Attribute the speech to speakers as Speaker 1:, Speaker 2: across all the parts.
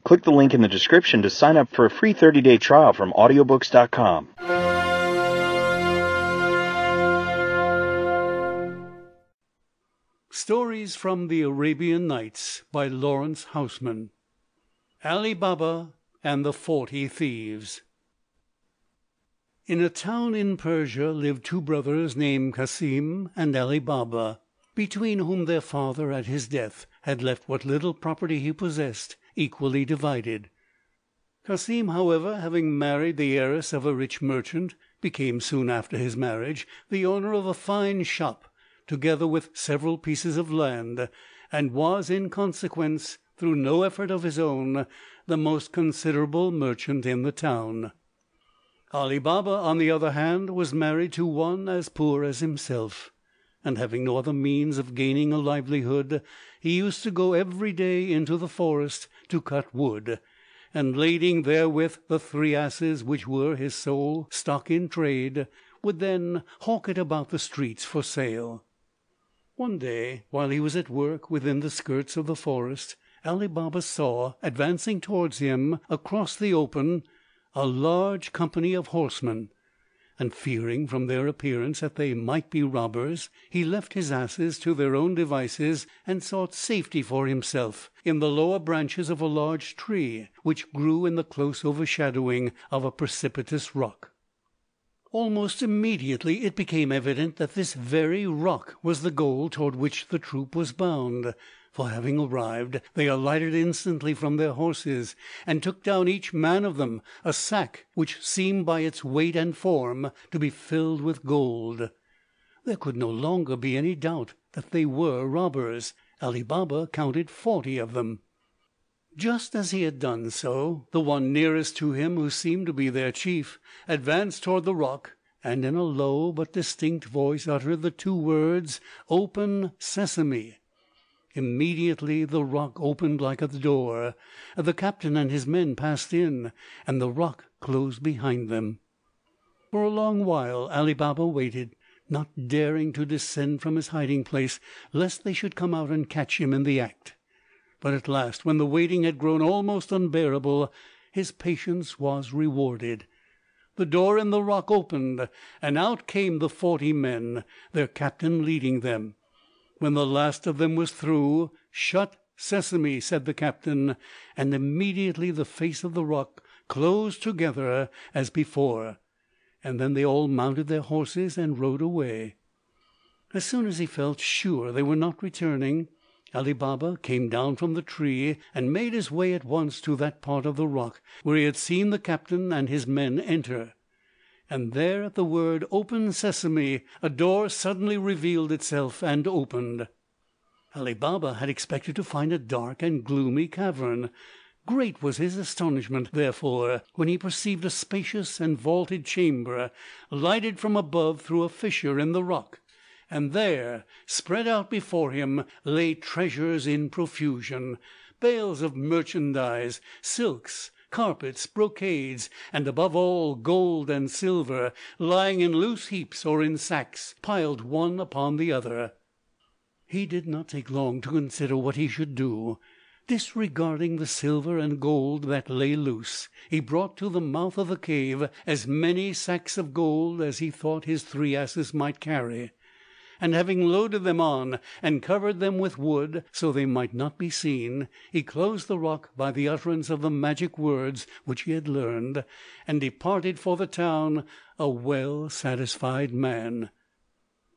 Speaker 1: Click the link in the description to sign up for a free 30-day trial from AudioBooks.com.
Speaker 2: Stories from the Arabian Nights by Laurence Housman. Ali Baba and the 40 Thieves. In a town in Persia lived two brothers named Cassim and Ali Baba, between whom their father at his death had left what little property he possessed equally divided. Cassim, however, having married the heiress of a rich merchant, became soon after his marriage the owner of a fine shop, together with several pieces of land, and was in consequence, through no effort of his own, the most considerable merchant in the town. Ali Baba, on the other hand, was married to one as poor as himself, and having no other means of gaining a livelihood, he used to go every day into the forest to cut wood, and lading therewith the 3 asses which were his sole stock in trade, would then hawk it about the streets for sale. One day, while he was at work within the skirts of the forest, Ali Baba saw, advancing towards him across the open, a large company of horsemen, and fearing from their appearance that they might be robbers, he left his asses to their own devices and sought safety for himself in the lower branches of a large tree which grew in the close overshadowing of a precipitous rock. Almost immediately it became evident that this very rock was the goal toward which the troop was bound, for having arrived, they alighted instantly from their horses, and took down each man of them a sack which seemed by its weight and form to be filled with gold. There could no longer be any doubt that they were robbers. Ali Baba counted 40 of them. Just as he had done so, the one nearest to him, who seemed to be their chief, advanced toward the rock, and in a low but distinct voice uttered the 2 words, "Open, Sesame." Immediately the rock opened like a door, the captain and his men passed in, and the rock closed behind them. For a long while Ali Baba waited, not daring to descend from his hiding place, lest they should come out and catch him in the act. But at last, when the waiting had grown almost unbearable, his patience was rewarded. The door in the rock opened, and out came the 40 men, their captain leading them. When the last of them was through, "Shut, Sesame," said the captain, and immediately the face of the rock closed together as before, and then they all mounted their horses and rode away. As soon as he felt sure they were not returning, Ali Baba came down from the tree and made his way at once to that part of the rock where he had seen the captain and his men enter. And there, at the word "Open, Sesame," a door suddenly revealed itself and opened. Ali Baba had expected to find a dark and gloomy cavern. Great was his astonishment, therefore, when he perceived a spacious and vaulted chamber, lighted from above through a fissure in the rock, and there, spread out before him, lay treasures in profusion, bales of merchandise, silks, carpets, brocades, and above all gold and silver, lying in loose heaps or in sacks, piled one upon the other. He did not take long to consider what he should do. Disregarding the silver and gold that lay loose, he brought to the mouth of the cave as many sacks of gold as he thought his 3 asses might carry, and having loaded them on and covered them with wood so they might not be seen, he closed the rock by the utterance of the magic words which he had learned, and departed for the town a well satisfied man.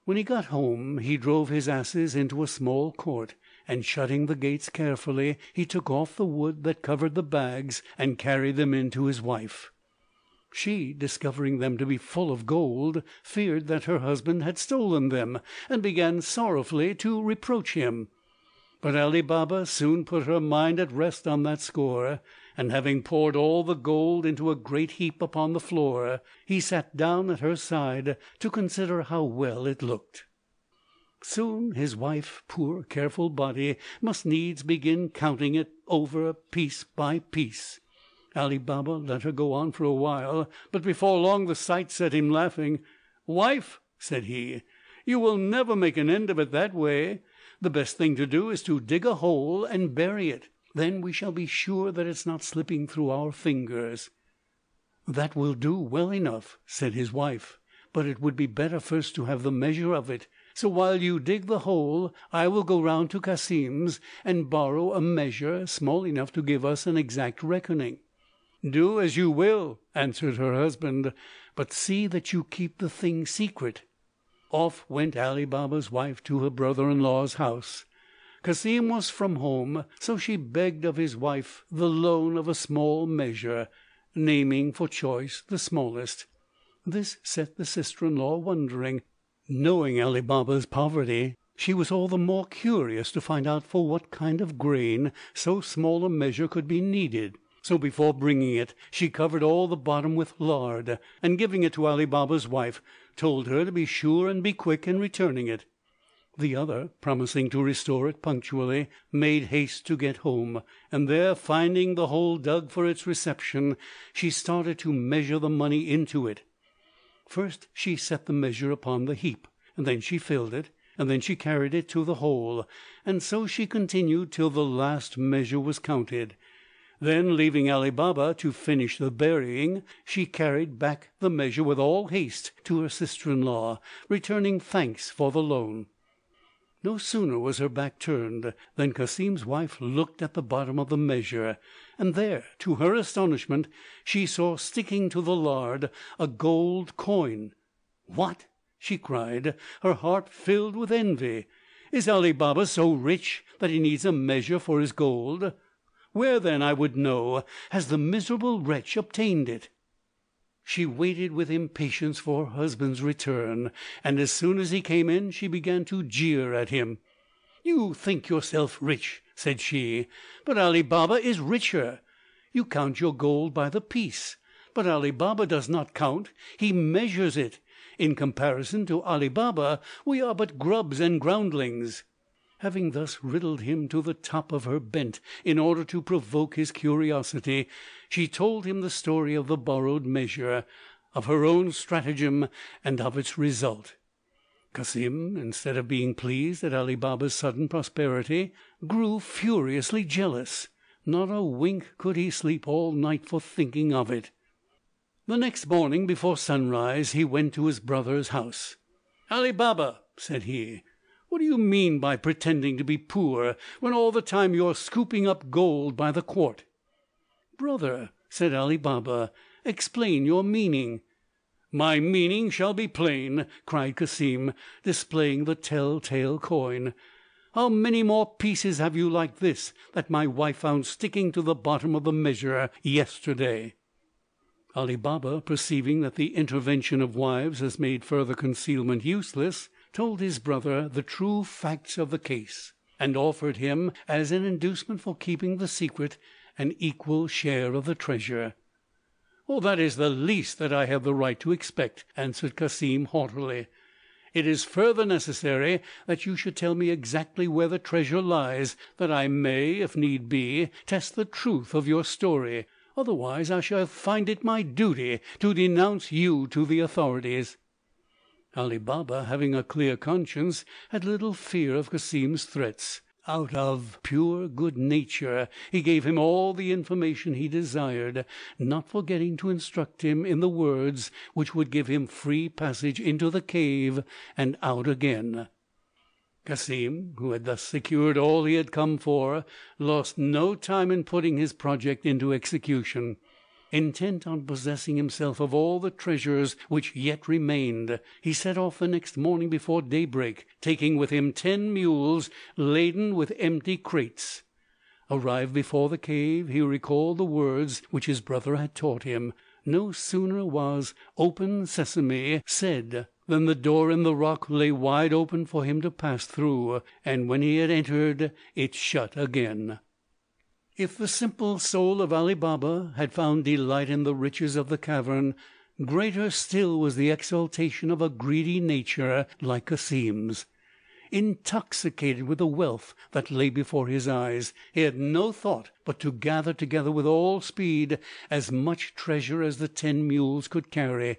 Speaker 2: When he got home he drove his asses into a small court, and shutting the gates carefully, he took off the wood that covered the bags and carried them in to his wife. She, discovering them to be full of gold, feared that her husband had stolen them, and began sorrowfully to reproach him. But Ali Baba soon put her mind at rest on that score, and having poured all the gold into a great heap upon the floor, he sat down at her side to consider how well it looked. Soon his wife, poor careful body, must needs begin counting it over piece by piece. Ali Baba let her go on for a while, but before long the sight set him laughing. "Wife," said he, "you will never make an end of it that way. The best thing to do is to dig a hole and bury it. Then we shall be sure that it's not slipping through our fingers." "That will do well enough," said his wife, "but it would be better first to have the measure of it. So while you dig the hole, I will go round to Cassim's and borrow a measure small enough to give us an exact reckoning." "Do as you will," answered her husband, "but see that you keep the thing secret." Off went Ali Baba's wife to her brother-in-law's house. Cassim was from home, so she begged of his wife the loan of a small measure, naming for choice the smallest. This set the sister-in-law wondering. Knowing Ali Baba's poverty, she was all the more curious to find out for what kind of grain so small a measure could be needed. So before bringing it, she covered all the bottom with lard, and giving it to Ali Baba's wife, told her to be sure and be quick in returning it. The other, promising to restore it punctually, made haste to get home, and there finding the hole dug for its reception, she started to measure the money into it. First she set the measure upon the heap, and then she filled it, and then she carried it to the hole, and so she continued till the last measure was counted. Then, leaving Ali Baba to finish the burying, she carried back the measure with all haste to her sister-in-law, returning thanks for the loan. No sooner was her back turned than Cassim's wife looked at the bottom of the measure, and there, to her astonishment, she saw sticking to the lard a gold coin. "What!" she cried, her heart filled with envy. "Is Ali Baba so rich that he needs a measure for his gold? Where, then, I would know, has the miserable wretch obtained it?" She waited with impatience for her husband's return, and as soon as he came in she began to jeer at him. "You think yourself rich," said she, "but Ali Baba is richer. You count your gold by the piece, but Ali Baba does not count, he measures it. In comparison to Ali Baba we are but grubs and groundlings." Having thus riddled him to the top of her bent in order to provoke his curiosity, she told him the story of the borrowed measure, of her own stratagem, and of its result. Cassim, instead of being pleased at Ali Baba's sudden prosperity, grew furiously jealous. Not a wink could he sleep all night for thinking of it. The next morning before sunrise he went to his brother's house. "Ali Baba," said he, "what do you mean by pretending to be poor, when all the time you are scooping up gold by the quart?" "Brother," said Ali Baba, "explain your meaning." "My meaning shall be plain," cried Cassim, displaying the tell-tale coin. "How many more pieces have you like this that my wife found sticking to the bottom of the measure yesterday?" Ali Baba, perceiving that the intervention of wives has made further concealment useless, told his brother the true facts of the case, and offered him, as an inducement for keeping the secret, an equal share of the treasure. "Oh, that is the least that I have the right to expect," answered Cassim haughtily. "It is further necessary that you should tell me exactly where the treasure lies, that I may, if need be, test the truth of your story. Otherwise I shall find it my duty to denounce you to the authorities." Ali Baba, having a clear conscience, had little fear of Cassim's threats. Out of pure good nature he gave him all the information he desired, not forgetting to instruct him in the words which would give him free passage into the cave and out again. Cassim, who had thus secured all he had come for, lost no time in putting his project into execution. Intent on possessing himself of all the treasures which yet remained, he set off the next morning before daybreak, taking with him 10 mules laden with empty crates. Arrived before the cave, he recalled the words which his brother had taught him. No sooner was "Open, Sesame" said than the door in the rock lay wide open for him to pass through, and when he had entered it shut again. If the simple soul of Ali Baba had found delight in the riches of the cavern, greater still was the exaltation of a greedy nature like Cassim's. Intoxicated with the wealth that lay before his eyes, he had no thought but to gather together with all speed as much treasure as the 10 mules could carry,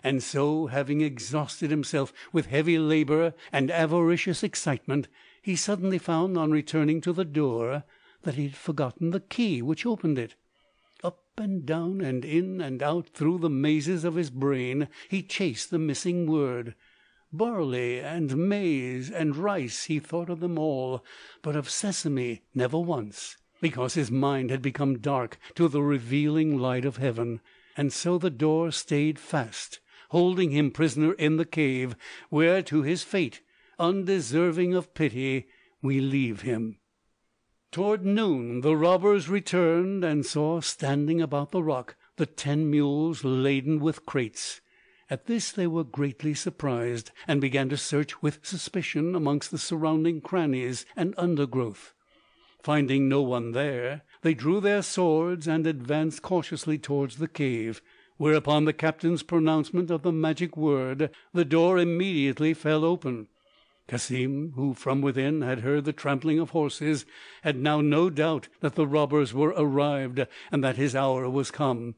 Speaker 2: and so, having exhausted himself with heavy labour and avaricious excitement, he suddenly found, on returning to the door, that he had forgotten the key which opened it. Up and down and in and out through the mazes of his brain he chased the missing word. Barley and maize and rice, he thought of them all, but of sesame never once, because his mind had become dark to the revealing light of heaven. And so the door stayed fast, holding him prisoner in the cave, where to his fate, undeserving of pity, we leave him. Toward noon the robbers returned, and saw standing about the rock the 10 mules laden with crates. At this they were greatly surprised, and began to search with suspicion amongst the surrounding crannies and undergrowth. Finding no one there, they drew their swords and advanced cautiously towards the cave, whereupon the captain's pronouncement of the magic word, the door immediately fell open. Cassim, who from within had heard the trampling of horses, had now no doubt that the robbers were arrived, and that his hour was come.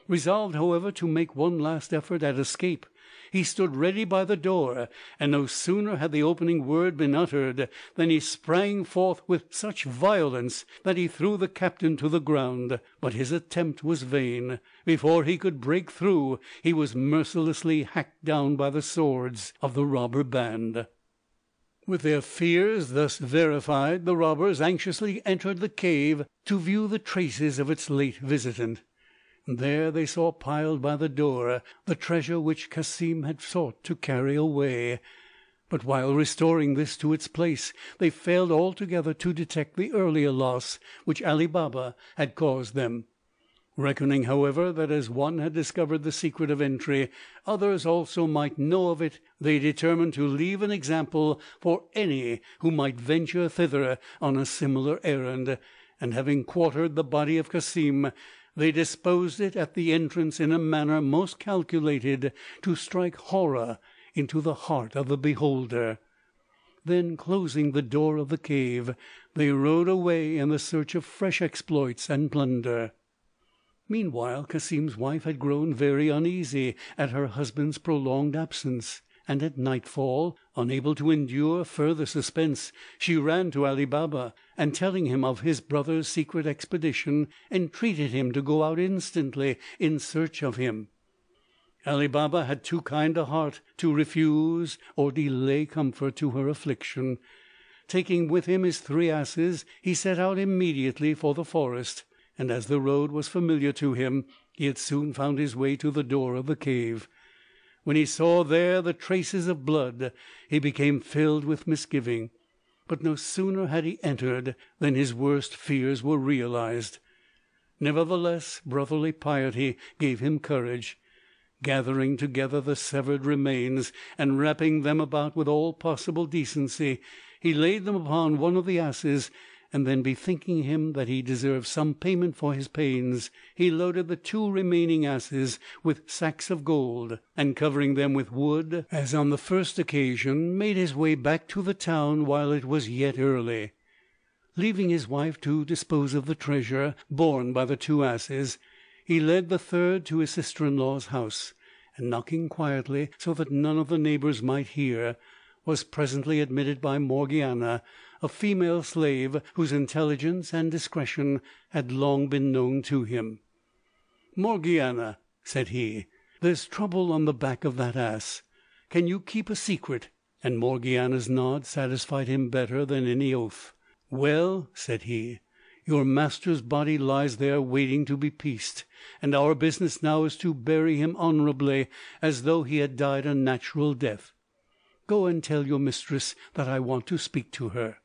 Speaker 2: Resolved, however, to make one last effort at escape, he stood ready by the door, and no sooner had the opening word been uttered than he sprang forth with such violence that he threw the captain to the ground. But his attempt was vain. Before he could break through, he was mercilessly hacked down by the swords of the robber band. With their fears thus verified, the robbers anxiously entered the cave to view the traces of its late visitant. There they saw piled by the door the treasure which Cassim had sought to carry away. But while restoring this to its place, they failed altogether to detect the earlier loss which Ali Baba had caused them. Reckoning, however, that as one had discovered the secret of entry, others also might know of it, they determined to leave an example for any who might venture thither on a similar errand, and having quartered the body of Cassim, they disposed it at the entrance in a manner most calculated to strike horror into the heart of the beholder. Then, closing the door of the cave, they rode away in the search of fresh exploits and plunder. Meanwhile Cassim's wife had grown very uneasy at her husband's prolonged absence, and at nightfall, unable to endure further suspense, she ran to Ali Baba, and telling him of his brother's secret expedition, entreated him to go out instantly in search of him. Ali Baba had too kind a heart to refuse or delay comfort to her affliction. Taking with him his 3 asses, he set out immediately for the forest, and as the road was familiar to him, he had soon found his way to the door of the cave. When he saw there the traces of blood, he became filled with misgiving. But no sooner had he entered than his worst fears were realized. Nevertheless, brotherly piety gave him courage. Gathering together the severed remains, and wrapping them about with all possible decency, he laid them upon one of the asses, and then, bethinking him that he deserved some payment for his pains, he loaded the 2 remaining asses with sacks of gold, and covering them with wood as on the first occasion, made his way back to the town while it was yet early. Leaving his wife to dispose of the treasure borne by the 2 asses, he led the third to his sister-in-law's house, and knocking quietly so that none of the neighbours might hear, was presently admitted by Morgiana, a female slave whose intelligence and discretion had long been known to him. "Morgiana," said he, "there's trouble on the back of that ass. Can you keep a secret?" And Morgiana's nod satisfied him better than any oath. "Well," said he, "your master's body lies there waiting to be pieced, and our business now is to bury him honourably, as though he had died a natural death. Go and tell your mistress that I want to speak to her."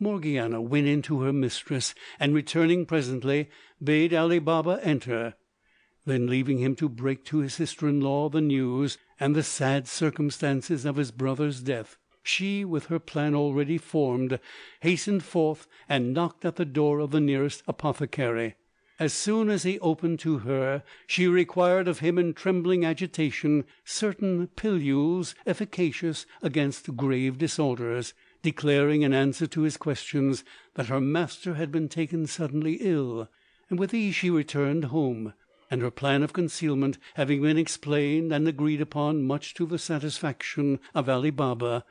Speaker 2: Morgiana went in to her mistress, and returning presently, bade Ali Baba enter. Then, leaving him to break to his sister-in-law the news and the sad circumstances of his brother's death, she, with her plan already formed, hastened forth and knocked at the door of the nearest apothecary. As soon as he opened to her, she required of him in trembling agitation certain pilules efficacious against grave disorders, declaring in answer to his questions that her master had been taken suddenly ill, and with these she returned home, and her plan of concealment having been explained and agreed upon much to the satisfaction of Ali Baba,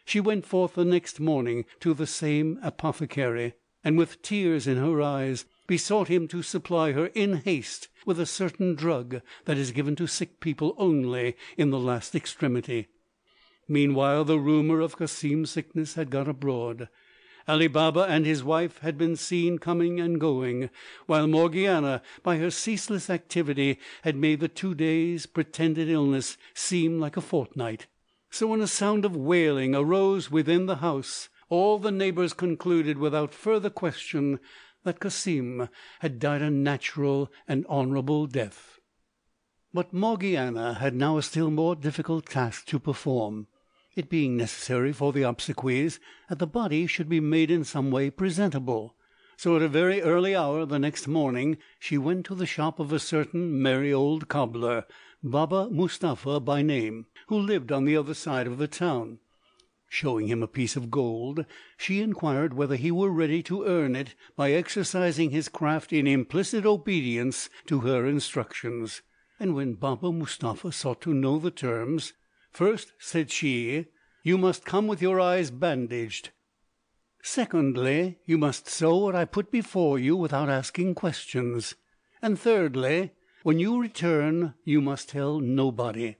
Speaker 2: she went forth the next morning to the same apothecary. and with tears in her eyes besought him to supply her in haste with a certain drug that is given to sick people only in the last extremity. Meanwhile the rumour of Cassim's sickness had got abroad. Ali Baba and his wife had been seen coming and going, while Morgiana, by her ceaseless activity, had made the 2 days' pretended illness seem like a fortnight. So when a sound of wailing arose within the house, all the neighbours concluded without further question that Cassim had died a natural and honourable death. But Morgiana had now a still more difficult task to perform, it being necessary for the obsequies that the body should be made in some way presentable. So at a very early hour the next morning she went to the shop of a certain merry old cobbler, Baba Mustapha by name, who lived on the other side of the town. Showing him a piece of gold, she inquired whether he were ready to earn it by exercising his craft in implicit obedience to her instructions. And when Baba Mustapha sought to know the terms, "First," said she, "you must come with your eyes bandaged. Secondly, you must sew what I put before you without asking questions. And thirdly, when you return you must tell nobody."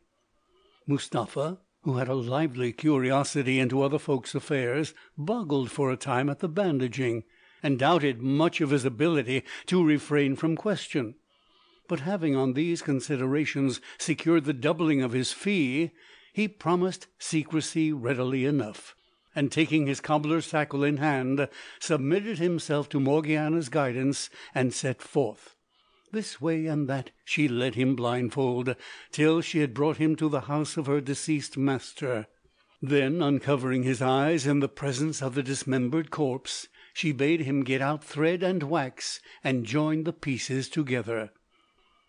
Speaker 2: Mustapha, who had a lively curiosity into other folks' affairs, boggled for a time at the bandaging, and doubted much of his ability to refrain from question. But having on these considerations secured the doubling of his fee, he promised secrecy readily enough, and taking his cobbler's tackle in hand, submitted himself to Morgiana's guidance and set forth. This way and that she led him blindfold, till she had brought him to the house of her deceased master. Then, uncovering his eyes in the presence of the dismembered corpse, she bade him get out thread and wax and join the pieces together.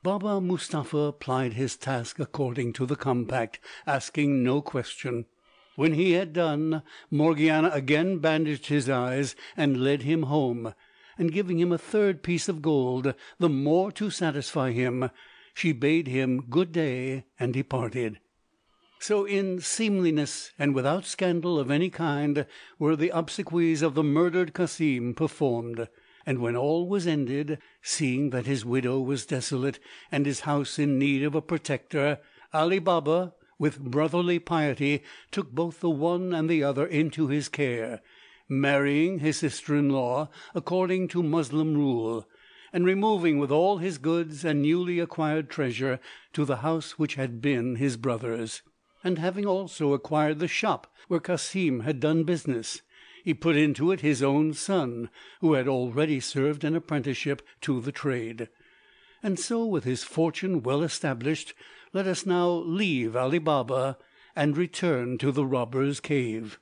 Speaker 2: Baba Mustapha plied his task according to the compact, asking no question. When he had done, Morgiana again bandaged his eyes and led him home, and giving him a third piece of gold, the more to satisfy him, she bade him good day and departed. So in seemliness and without scandal of any kind were the obsequies of the murdered Cassim performed. And when all was ended, seeing that his widow was desolate and his house in need of a protector, Ali Baba, with brotherly piety, took both the one and the other into his care, marrying his sister-in-law according to Moslem rule, and removing with all his goods and newly acquired treasure to the house which had been his brother's. And having also acquired the shop where Cassim had done business, he put into it his own son, who had already served an apprenticeship to the trade. And so, with his fortune well established, let us now leave Ali Baba and return to the robbers' cave.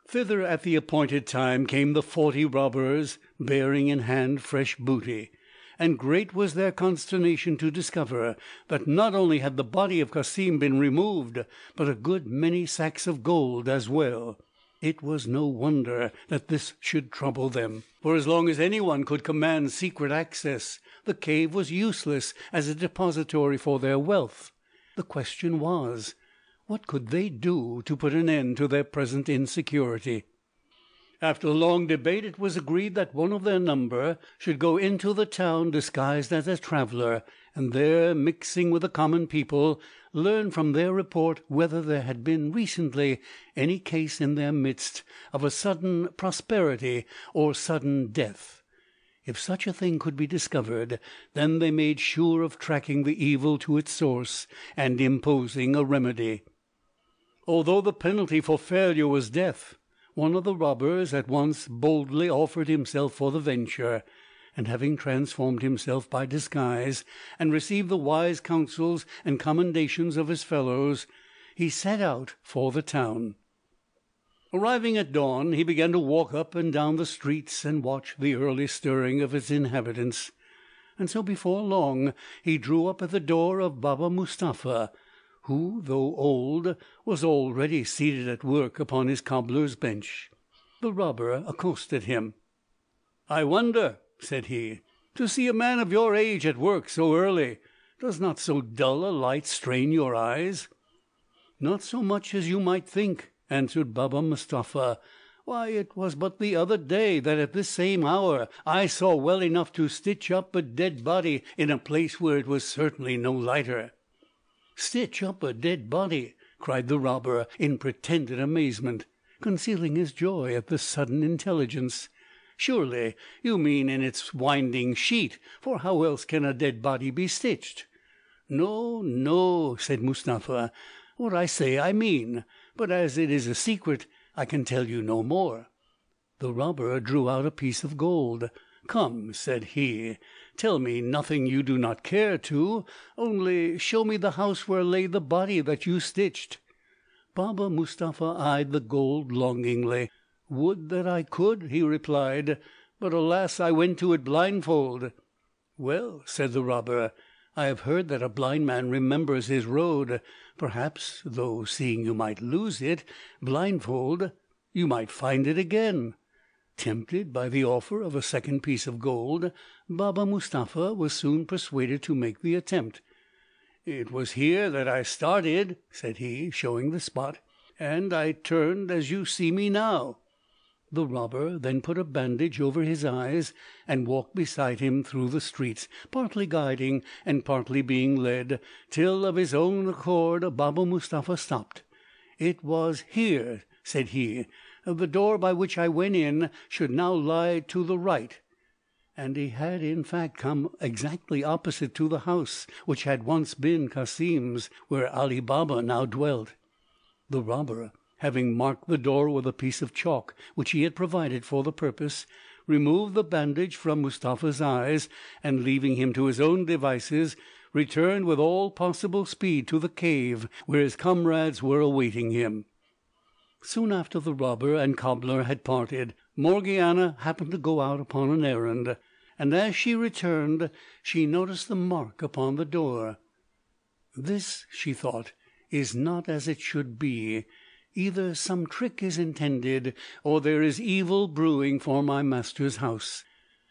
Speaker 2: Thither at the appointed time came the 40 robbers, bearing in hand fresh booty, and great was their consternation to discover that not only had the body of Cassim been removed, but a good many sacks of gold as well. It was no wonder that this should trouble them, for as long as anyone could command secret access, the cave was useless as a depository for their wealth. The question was, what could they do to put an end to their present insecurity? After long debate it was agreed that one of their number should go into the town disguised as a traveller, and there, mixing with the common people, learn from their report whether there had been recently any case in their midst of a sudden prosperity or sudden death. If such a thing could be discovered, then they made sure of tracking the evil to its source and imposing a remedy. Although the penalty for failure was death, one of the robbers at once boldly offered himself for the venture, and having transformed himself by disguise, and received the wise counsels and commendations of his fellows, he set out for the town. Arriving at dawn, he began to walk up and down the streets and watch the early stirring of its inhabitants, and so before long he drew up at the door of Baba Mustapha, who, though old, was already seated at work upon his cobbler's bench. The robber accosted him. "I wonder," said he, "to see a man of your age at work so early. Does not so dull a light strain your eyes?" "Not so much as you might think," answered Baba Mustapha. Why, it was but the other day that at this same hour I saw well enough to stitch up a dead body in a place where it was certainly no lighter." "Stitch up a dead body!" cried the robber in pretended amazement, concealing his joy at this sudden intelligence. "Surely you mean in its winding sheet, for how else can a dead body be stitched?" "No, no," said Mustapha. "What I say I mean, but as it is a secret I can tell you no more." The robber drew out a piece of gold. "Come," said he, "tell me nothing you do not care to, only show me the house where lay the body that you stitched." Baba Mustapha eyed the gold longingly. "Would that I could," he replied, "but alas, I went to it blindfold." "Well," said the robber, "I have heard that a blind man remembers his road. Perhaps, though seeing you might lose it blindfold, you might find it again." Tempted by the offer of a second piece of gold, Baba Mustapha was soon persuaded to make the attempt. "It was here that I started," said he, showing the spot, "and I turned as you see me now." The robber then put a bandage over his eyes and walked beside him through the streets, partly guiding and partly being led, till of his own accord Baba Mustapha stopped. "It was here," said he, "the door by which I went in should now lie to the right." And he had in fact come exactly opposite to the house which had once been Cassim's, where Ali Baba now dwelt. The robber, having marked the door with a piece of chalk which he had provided for the purpose, removed the bandage from Mustapha's eyes, and leaving him to his own devices, returned with all possible speed to the cave where his comrades were awaiting him. Soon after the robber and cobbler had parted, Morgiana happened to go out upon an errand, and as she returned she noticed the mark upon the door. "This," she thought, "is not as it should be. Either some trick is intended, or there is evil brewing for my master's house."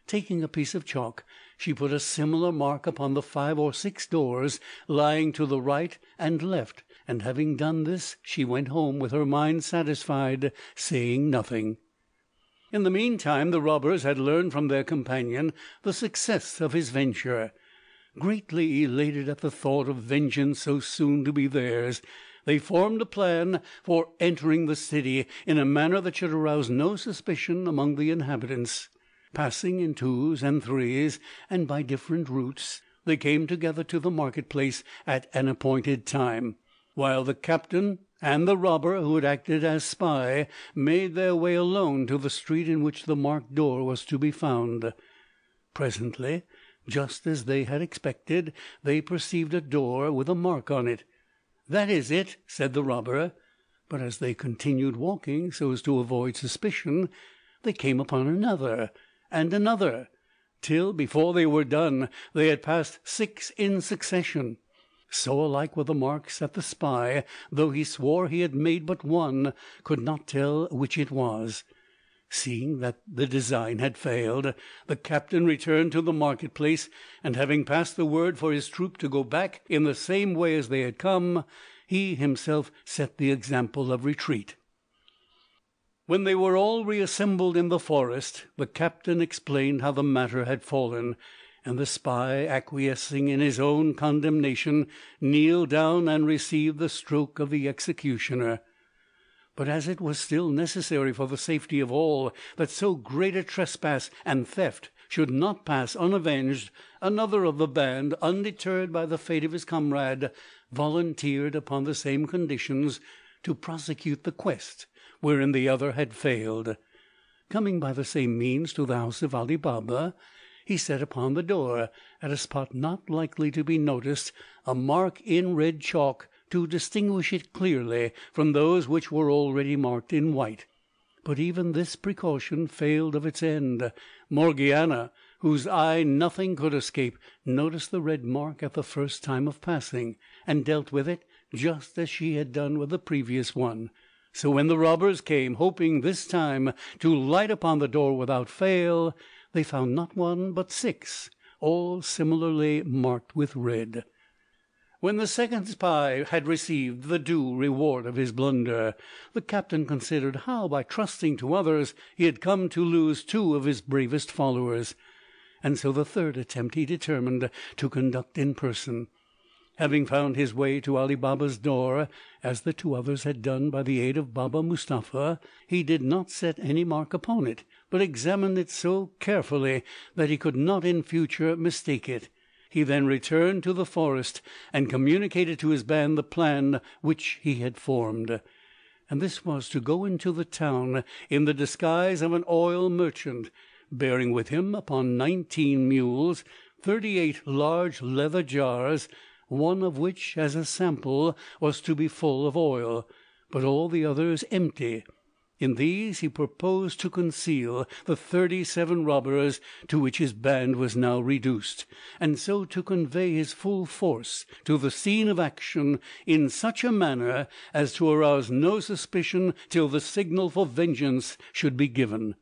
Speaker 2: Taking a piece of chalk, she put a similar mark upon the 5 or 6 doors lying to the right and left, and having done this she went home with her mind satisfied, saying nothing. In the meantime the robbers had learned from their companion the success of his venture. Greatly elated at the thought of vengeance so soon to be theirs, they formed a plan for entering the city in a manner that should arouse no suspicion among the inhabitants. Passing in 2s and 3s, and by different routes, they came together to the market-place at an appointed time, while the captain and the robber who had acted as spy made their way alone to the street in which the marked door was to be found. Presently, just as they had expected, they perceived a door with a mark on it. "That is it," said the robber. But as they continued walking so as to avoid suspicion, they came upon another and another, till before they were done they had passed 6 in succession. So alike were the marks that the spy, though he swore he had made but one, could not tell which it was. Seeing that the design had failed, the captain returned to the market-place, and having passed the word for his troop to go back in the same way as they had come, he himself set the example of retreat. When they were all reassembled in the forest, the captain explained how the matter had fallen, and the spy, acquiescing in his own condemnation, kneeled down and received the stroke of the executioner. But as it was still necessary for the safety of all that so great a trespass and theft should not pass unavenged, another of the band, undeterred by the fate of his comrade, volunteered, upon the same conditions, to prosecute the quest wherein the other had failed. Coming by the same means to the house of Ali Baba, he set upon the door, at a spot not likely to be noticed, a mark in red chalk, to distinguish it clearly from those which were already marked in white. But even this precaution failed of its end. Morgiana, whose eye nothing could escape, noticed the red mark at the first time of passing, and dealt with it just as she had done with the previous one. So when the robbers came, hoping this time to light upon the door without fail, they found not one but 6, all similarly marked with red. When the second spy had received the due reward of his blunder, the captain considered how, by trusting to others, he had come to lose two of his bravest followers, and so the third attempt he determined to conduct in person. Having found his way to Ali Baba's door, as the two others had done by the aid of Baba Mustapha, he did not set any mark upon it, but examined it so carefully that he could not in future mistake it. He then returned to the forest and communicated to his band the plan which he had formed, and this was to go into the town in the disguise of an oil merchant, bearing with him upon 19 mules 38 large leather jars, one of which, as a sample, was to be full of oil, but all the others empty. In these he proposed to conceal the 37 robbers to which his band was now reduced, and so to convey his full force to the scene of action in such a manner as to arouse no suspicion till the signal for vengeance should be given.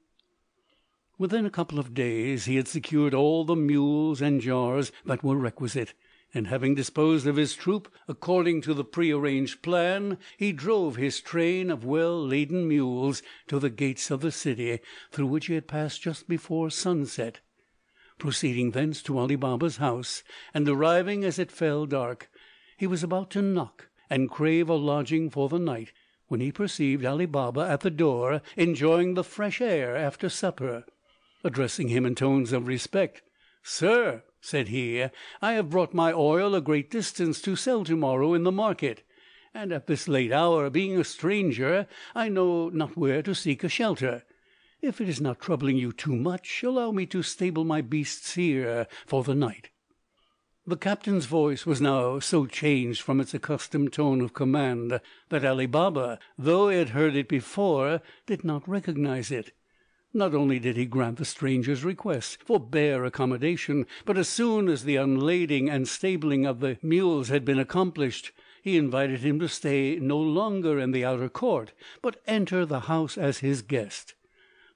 Speaker 2: Within a couple of days he had secured all the mules and jars that were requisite, and having disposed of his troop according to the prearranged plan, he drove his train of well-laden mules to the gates of the city, through which he had passed just before sunset. Proceeding thence to Ali Baba's house, and arriving as it fell dark, he was about to knock and crave a lodging for the night, when he perceived Ali Baba at the door, enjoying the fresh air after supper. Addressing him in tones of respect, "Sir," said he, "I have brought my oil a great distance to sell to-morrow in the market, and at this late hour, being a stranger, I know not where to seek a shelter. If it is not troubling you too much, allow me to stable my beasts here for the night." The captain's voice was now so changed from its accustomed tone of command that Ali Baba, though he had heard it before, did not recognize it. Not only did he grant the stranger's request for bare accommodation, but as soon as the unlading and stabling of the mules had been accomplished, he invited him to stay no longer in the outer court, but enter the house as his guest.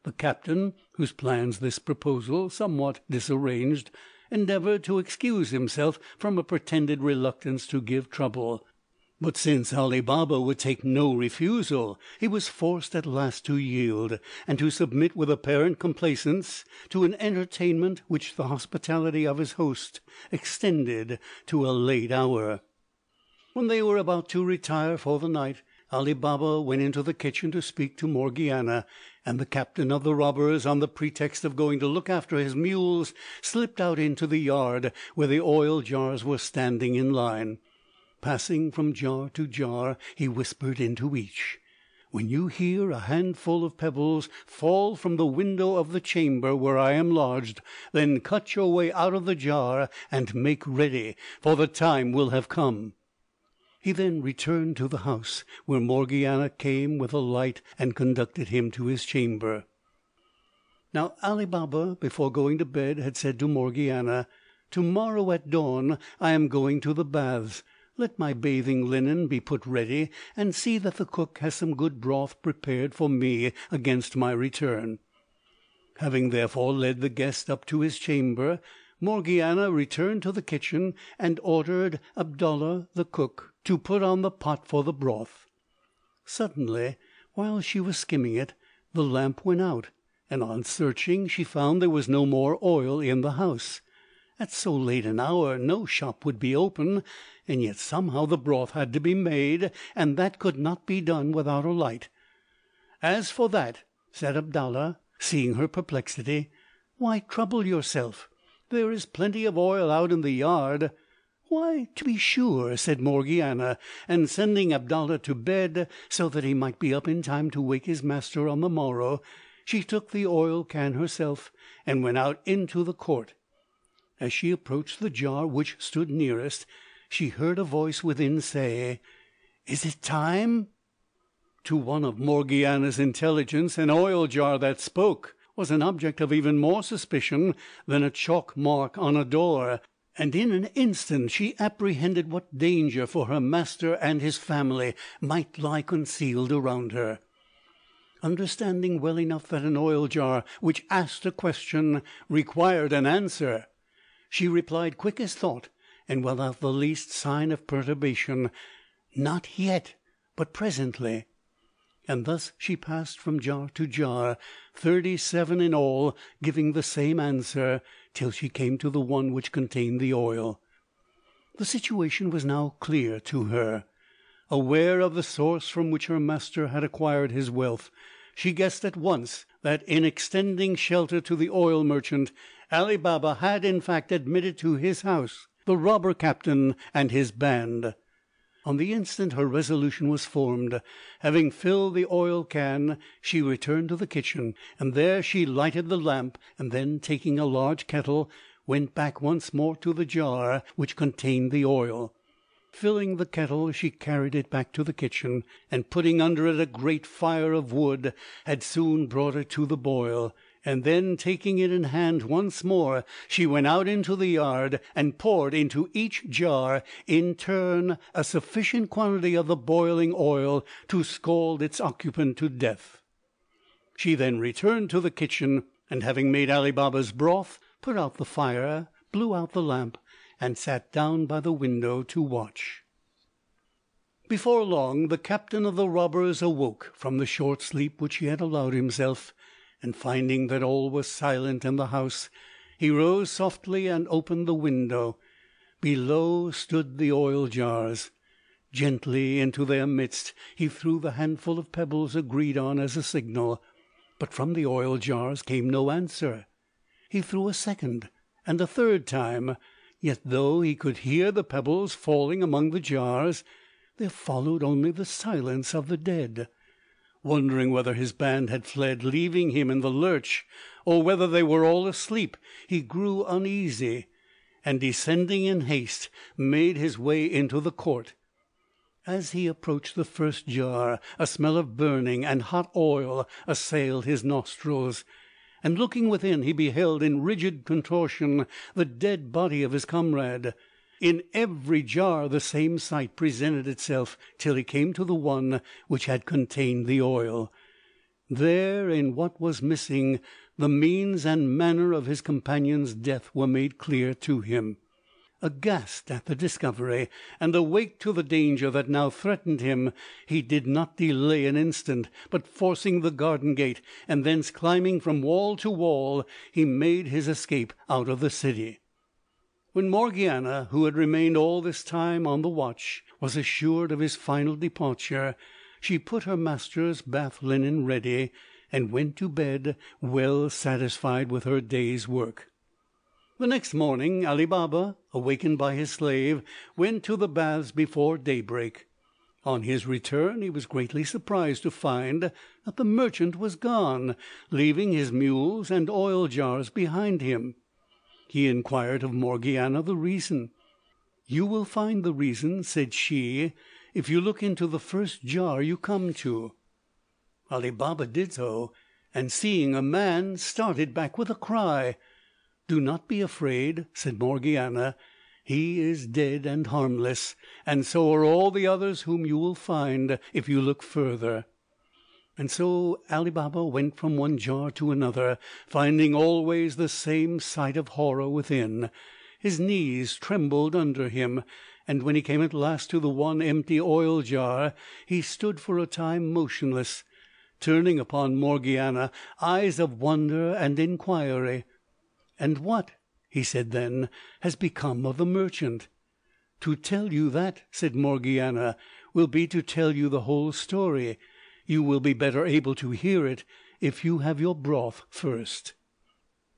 Speaker 2: The captain, whose plans this proposal somewhat disarranged, endeavoured to excuse himself from a pretended reluctance to give trouble. But since Ali Baba would take no refusal, he was forced at last to yield, and to submit with apparent complaisance to an entertainment which the hospitality of his host extended to a late hour. When they were about to retire for the night, Ali Baba went into the kitchen to speak to Morgiana, and the captain of the robbers, on the pretext of going to look after his mules, slipped out into the yard where the oil jars were standing in line. Passing from jar to jar, he whispered into each, "When you hear a handful of pebbles fall from the window of the chamber where I am lodged, then cut your way out of the jar and make ready, for the time will have come." He then returned to the house, where Morgiana came with a light and conducted him to his chamber. Now Ali Baba, before going to bed, had said to Morgiana, "To-morrow at dawn I am going to the baths. Let my bathing linen be put ready, and see that the cook has some good broth prepared for me against my return." Having therefore led the guest up to his chamber, Morgiana returned to the kitchen and ordered Abdallah, the cook, to put on the pot for the broth. Suddenly, while she was skimming it, the lamp went out, and on searching she found there was no more oil in the house. At so late an hour no shop would be open, and yet somehow the broth had to be made, and that could not be done without a light. "As for that," said Abdallah, seeing her perplexity, "why trouble yourself? There is plenty of oil out in the yard." "Why, to be sure," said Morgiana, and sending Abdallah to bed, so that he might be up in time to wake his master on the morrow, she took the oil can herself and went out into the court. As she approached the jar which stood nearest, she heard a voice within say, "Is it time?" To one of Morgiana's intelligence, an oil jar that spoke was an object of even more suspicion than a chalk mark on a door, and in an instant she apprehended what danger for her master and his family might lie concealed around her. Understanding well enough that an oil jar which asked a question required an answer, she replied quick as thought, and without the least sign of perturbation. "Not yet, but presently." And thus she passed from jar to jar, 37 in all, giving the same answer, till she came to the one which contained the oil. The situation was now clear to her. Aware of the source from which her master had acquired his wealth, she guessed at once that in extending shelter to the oil merchant, Ali Baba had in fact admitted to his house the robber captain and his band. On the instant her resolution was formed. Having filled the oil can, she returned to the kitchen, and there she lighted the lamp, and then, taking a large kettle, went back once more to the jar which contained the oil. Filling the kettle, she carried it back to the kitchen, and putting under it a great fire of wood, had soon brought it to the boil. And then, taking it in hand once more, she went out into the yard, and poured into each jar in turn a sufficient quantity of the boiling oil to scald its occupant to death. She then returned to the kitchen, and having made Ali Baba's broth, put out the fire, blew out the lamp, and sat down by the window to watch. Before long the captain of the robbers awoke from the short sleep which he had allowed himself, and finding that all was silent in the house, he rose softly and opened the window. Below stood the oil jars. Gently into their midst he threw the handful of pebbles agreed on as a signal, but from the oil jars came no answer. He threw a second and a third time, yet though he could hear the pebbles falling among the jars, there followed only the silence of the dead. Wondering whether his band had fled, leaving him in the lurch, or whether they were all asleep, he grew uneasy, and descending in haste, made his way into the court. As he approached the first jar, a smell of burning and hot oil assailed his nostrils, and looking within, he beheld in rigid contortion the dead body of his comrade. In every jar the same sight presented itself, till he came to the one which had contained the oil. There, in what was missing, the means and manner of his companion's death were made clear to him. Aghast at the discovery, and awake to the danger that now threatened him, he did not delay an instant, but forcing the garden gate, and thence climbing from wall to wall, he made his escape out of the city. When Morgiana, who had remained all this time on the watch, was assured of his final departure, she put her master's bath linen ready, and went to bed, well satisfied with her day's work. The next morning Ali Baba, awakened by his slave, went to the baths before daybreak. On his return he was greatly surprised to find that the merchant was gone, leaving his mules and oil jars behind him. He inquired of Morgiana the reason. "You will find the reason," said she, "if you look into the first jar you come to." Ali Baba did so, and seeing a man, started back with a cry. "Do not be afraid," said Morgiana. "He is dead and harmless, and so are all the others whom you will find if you look further." And so Ali Baba went from one jar to another, finding always the same sight of horror within. His knees trembled under him, and when he came at last to the one empty oil jar, he stood for a time motionless, turning upon Morgiana eyes of wonder and inquiry. "And what," he said then, "has become of the merchant?" "To tell you that," said Morgiana, "will be to tell you the whole story. You will be better able to hear it if you have your broth first."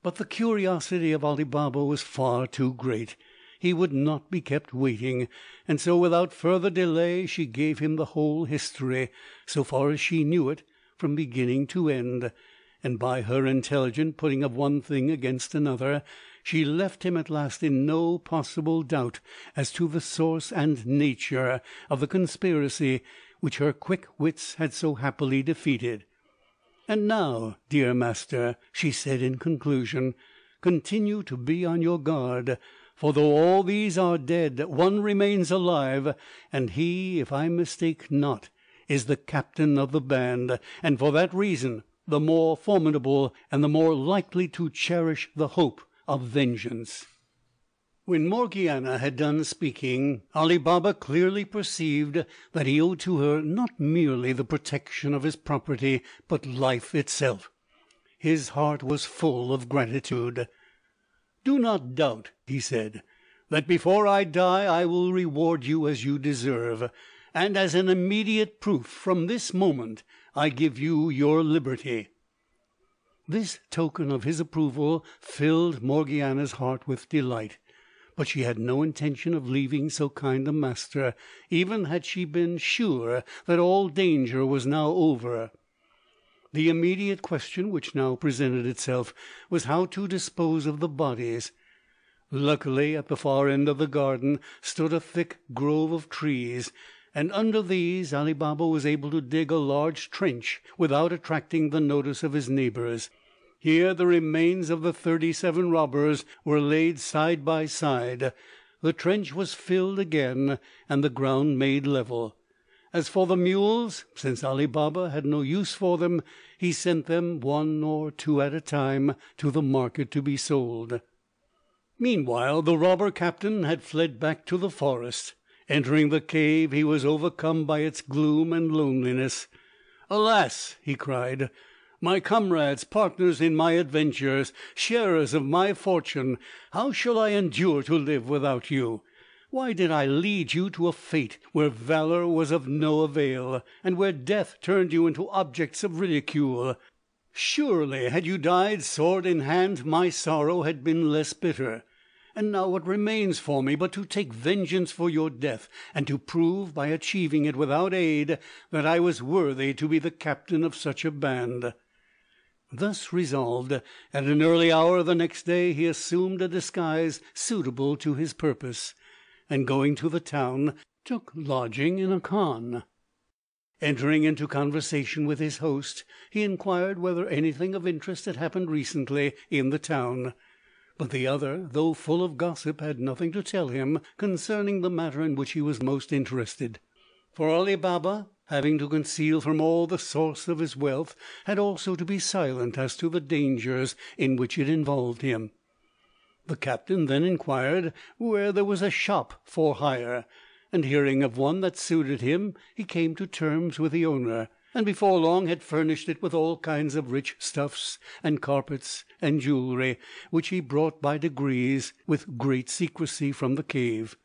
Speaker 2: But the curiosity of Ali Baba was far too great. He would not be kept waiting, and so without further delay she gave him the whole history, so far as she knew it, from beginning to end, and by her intelligent putting of one thing against another, she left him at last in no possible doubt as to the source and nature of the conspiracy which her quick wits had so happily defeated. "And now, dear master," she said in conclusion, "continue to be on your guard, for though all these are dead, one remains alive, and he, if I mistake not, is the captain of the band, and for that reason the more formidable and the more likely to cherish the hope of vengeance." When Morgiana had done speaking, Ali Baba clearly perceived that he owed to her not merely the protection of his property, but life itself. His heart was full of gratitude. "Do not doubt," he said, "that before I die I will reward you as you deserve, and as an immediate proof, from this moment I give you your liberty." This token of his approval filled Morgiana's heart with delight. But she had no intention of leaving so kind a master, even had she been sure that all danger was now over. The immediate question which now presented itself was how to dispose of the bodies. Luckily, at the far end of the garden stood a thick grove of trees, and under these Ali Baba was able to dig a large trench without attracting the notice of his neighbours. Here the remains of the 37 robbers were laid side by side. The trench was filled again, and the ground made level. As for the mules, since Ali Baba had no use for them, he sent them, one or two at a time, to the market to be sold. Meanwhile the robber captain had fled back to the forest. Entering the cave, he was overcome by its gloom and loneliness. "Alas!" he cried, "my comrades, partners in my adventures, sharers of my fortune, how shall I endure to live without you? Why did I lead you to a fate where valor was of no avail, and where death turned you into objects of ridicule? Surely, had you died sword in hand, my sorrow had been less bitter. And now what remains for me but to take vengeance for your death, and to prove, by achieving it without aid, that I was worthy to be the captain of such a band?" Thus resolved, at an early hour the next day he assumed a disguise suitable to his purpose, and going to the town, took lodging in a khan. Entering into conversation with his host, he inquired whether anything of interest had happened recently in the town. But the other, though full of gossip, had nothing to tell him concerning the matter in which he was most interested. For Ali Baba, having to conceal from all the source of his wealth, had also to be silent as to the dangers in which it involved him. The captain then inquired where there was a shop for hire, and hearing of one that suited him, he came to terms with the owner, and before long had furnished it with all kinds of rich stuffs and carpets and jewellery, which he brought by degrees with great secrecy from the cave.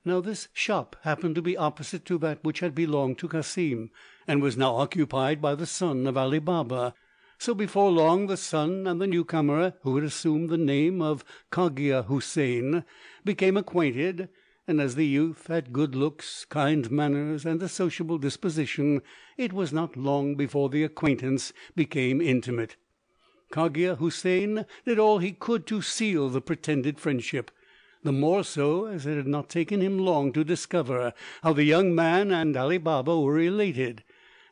Speaker 2: Now this shop happened to be opposite to that which had belonged to Cassim, and was now occupied by the son of Ali Baba. So before long the son and the newcomer, who had assumed the name of Cogia Houssain, became acquainted, and as the youth had good looks, kind manners, and a sociable disposition, it was not long before the acquaintance became intimate. Cogia Houssain did all he could to seal the pretended friendship, the more so as it had not taken him long to discover how the young man and Ali Baba were related,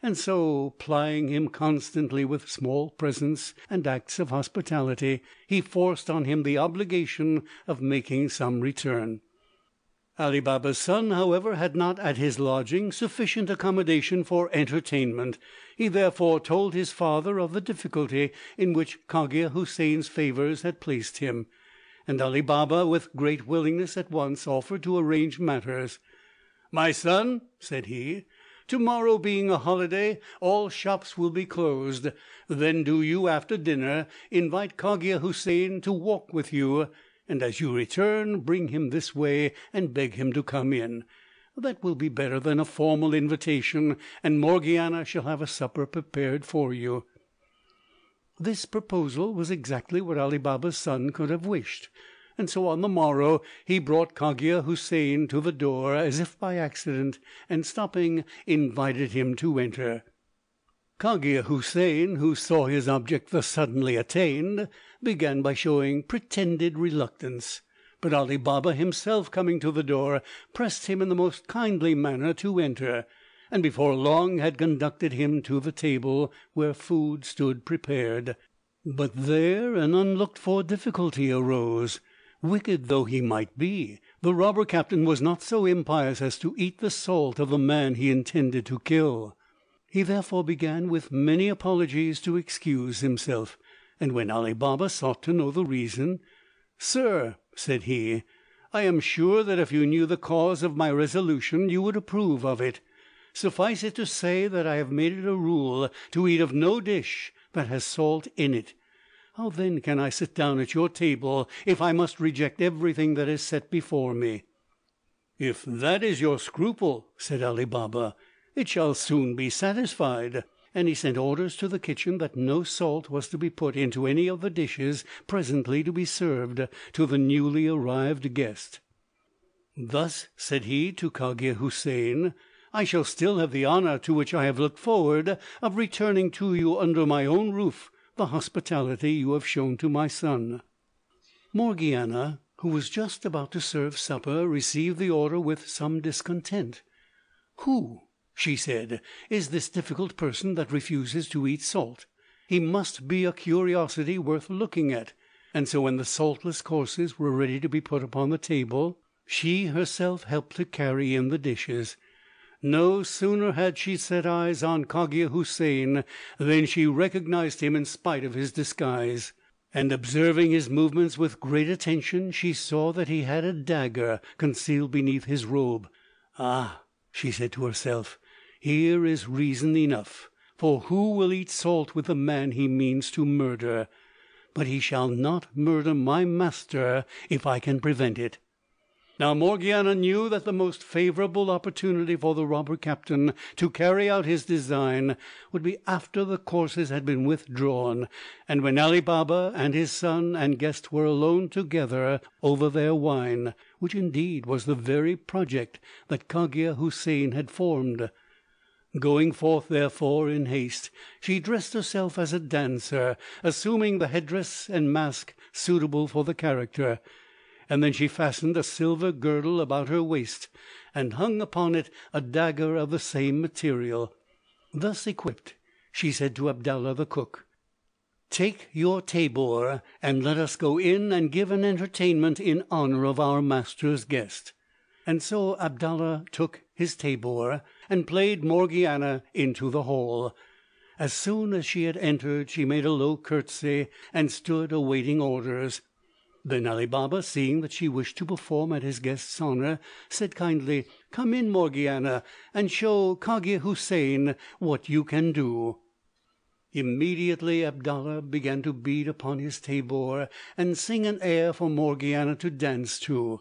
Speaker 2: and so, plying him constantly with small presents and acts of hospitality, he forced on him the obligation of making some return. Ali Baba's son, however, had not at his lodging sufficient accommodation for entertainment. He therefore told his father of the difficulty in which Cogia Houssain's favours had placed him, and Ali Baba with great willingness at once offered to arrange matters. "My son," said he, "to-morrow being a holiday, all shops will be closed. Then do you, after dinner, invite Cogia Houssain to walk with you, and as you return, bring him this way and beg him to come in. That will be better than a formal invitation, and Morgiana shall have a supper prepared for you." This proposal was exactly what Ali Baba's son could have wished, and so on the morrow he brought Cogia Houssain to the door as if by accident, and stopping, invited him to enter. Cogia Houssain, who saw his object thus suddenly attained, began by showing pretended reluctance, but Ali Baba himself, coming to the door, pressed him in the most kindly manner to enter, and before long had conducted him to the table where food stood prepared. But there an unlooked for difficulty arose. Wicked though he might be, the robber captain was not so impious as to eat the salt of the man he intended to kill. He therefore began with many apologies to excuse himself, and when Ali Baba sought to know the reason, "Sir," said he, I am sure that if you knew the cause of my resolution you would approve of it. Suffice it to say that I have made it a rule to eat of no dish that has salt in it. How then can I sit down at your table if I must reject everything that is set before me?" "If that is your scruple," said Ali Baba, "it shall soon be satisfied." And he sent orders to the kitchen that no salt was to be put into any of the dishes presently to be served to the newly arrived guest. "Thus," said he to Cogia Houssain, "I shall still have the honour to which I have looked forward of returning to you under my own roof the hospitality you have shown to my son." Morgiana, who was just about to serve supper, received the order with some discontent. "Who," she said, "is this difficult person that refuses to eat salt? He must be a curiosity worth looking at." And so when the saltless courses were ready to be put upon the table, she herself helped to carry in the dishes. No sooner had she set eyes on Cogia Houssain than she recognized him in spite of his disguise, and observing his movements with great attention, she saw that he had a dagger concealed beneath his robe. "Ah," she said to herself, "here is reason enough, for who will eat salt with the man he means to murder? But he shall not murder my master if I can prevent it." Now Morgiana knew that the most favourable opportunity for the robber captain to carry out his design would be after the courses had been withdrawn, and when Ali Baba and his son and guest were alone together over their wine, which indeed was the very project that Cogia Houssain had formed. Going forth, therefore, in haste, she dressed herself as a dancer, assuming the headdress and mask suitable for the character, and then she fastened a silver girdle about her waist, and hung upon it a dagger of the same material. Thus equipped, she said to Abdallah the cook, "Take your tabor, and let us go in and give an entertainment in honour of our master's guest." And so Abdallah took his tabor and played Morgiana into the hall. As soon as she had entered she made a low curtsy and stood awaiting orders. Then Ali Baba, seeing that she wished to perform at his guest's honour, said kindly, "Come in, Morgiana, and show Cogia Houssain what you can do." Immediately Abdallah began to beat upon his tabor and sing an air for Morgiana to dance to,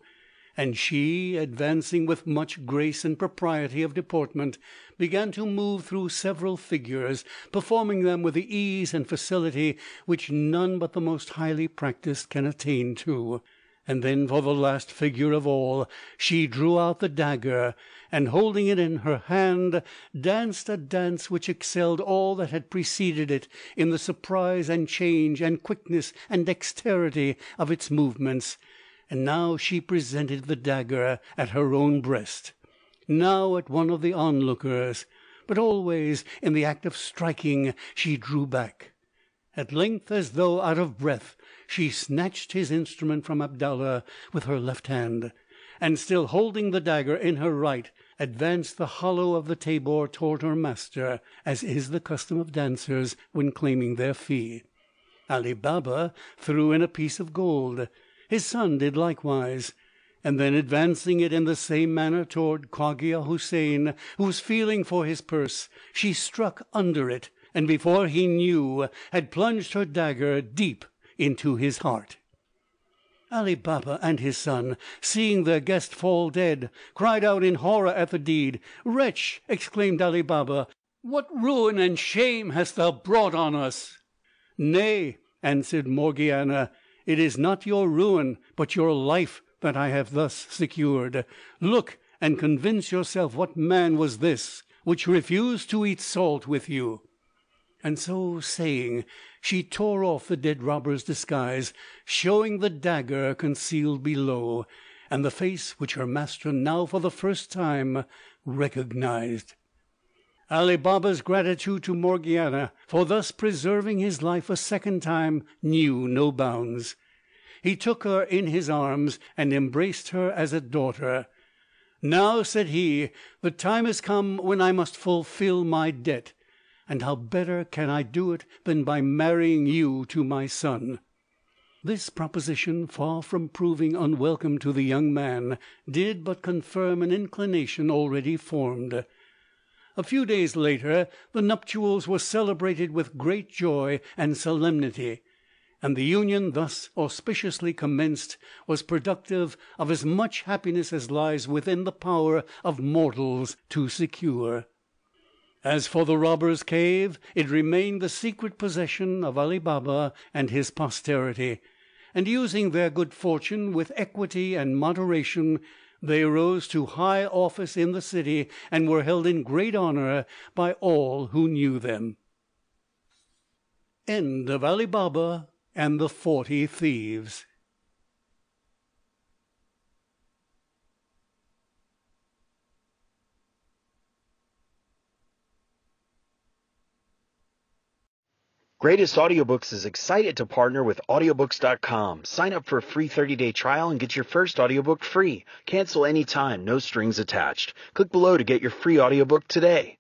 Speaker 2: and she, advancing with much grace and propriety of deportment, began to move through several figures, performing them with the ease and facility which none but the most highly practised can attain to. And then, for the last figure of all, she drew out the dagger, and holding it in her hand, danced a dance which excelled all that had preceded it in the surprise and change and quickness and dexterity of its movements. And now she presented the dagger at her own breast, now at one of the onlookers, but always in the act of striking she drew back. At length, as though out of breath, she snatched his instrument from Abdallah with her left hand, and still holding the dagger in her right, advanced the hollow of the tabor toward her master, as is the custom of dancers when claiming their fee. Ali Baba threw in a piece of gold. His son did likewise, and then advancing it in the same manner toward Cogia Houssain, who was feeling for his purse, she struck under it, and before he knew had plunged her dagger deep into his heart. Ali Baba and his son, seeing their guest fall dead, cried out in horror at the deed. "Wretch!" exclaimed Ali Baba, "what ruin and shame hast thou brought on us?" "Nay," answered Morgiana, "it is not your ruin, but your life that I have thus secured. Look and convince yourself what man was this which refused to eat salt with you." And so saying, she tore off the dead robber's disguise, showing the dagger concealed below, and the face which her master now for the first time recognized. Ali Baba's gratitude to Morgiana for thus preserving his life a second time knew no bounds. He took her in his arms and embraced her as a daughter. "Now," said he, "the time is come when I must fulfil my debt, and how better can I do it than by marrying you to my son?" This proposition, far from proving unwelcome to the young man, did but confirm an inclination already formed. A few days later the nuptials were celebrated with great joy and solemnity, and the union thus auspiciously commenced was productive of as much happiness as lies within the power of mortals to secure. As for the robbers' cave, it remained the secret possession of Ali Baba and his posterity, and using their good fortune with equity and moderation, they rose to high office in the city and were held in great honor by all who knew them. End of Ali Baba and the 40 Thieves.
Speaker 1: Greatest Audiobooks is excited to partner with AudioBooks.com. Sign up for a free 30-day trial and get your first audiobook free. Cancel anytime, no strings attached. Click below to get your free audiobook today.